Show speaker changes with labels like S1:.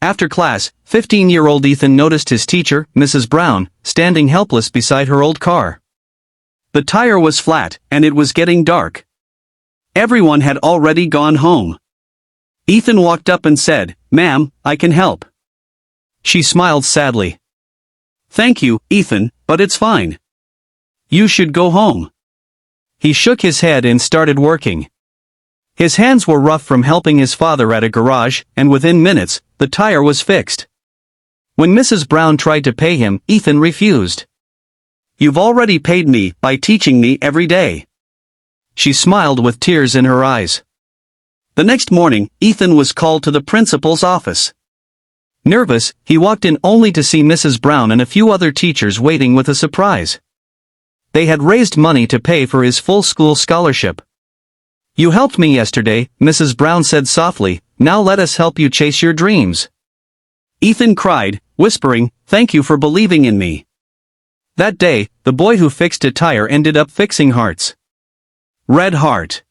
S1: After class, 15-year-old Ethan noticed his teacher, Mrs. Brown, standing helpless beside her old car. The tire was flat, and it was getting dark. Everyone had already gone home. Ethan walked up and said, "Ma'am, I can help." She smiled sadly. "Thank you, Ethan, but it's fine. You should go home." He shook his head and started working. His hands were rough from helping his father at a garage, and within minutes, the tire was fixed. When Mrs. Brown tried to pay him, Ethan refused. "You've already paid me by teaching me every day." She smiled with tears in her eyes. The next morning, Ethan was called to the principal's office. Nervous, he walked in only to see Mrs. Brown and a few other teachers waiting with a surprise. They had raised money to pay for his full school scholarship. "You helped me yesterday," Mrs. Brown said softly, "now let us help you chase your dreams." Ethan cried, whispering, "Thank you for believing in me." That day, the boy who fixed a tire ended up fixing hearts. Red Heart.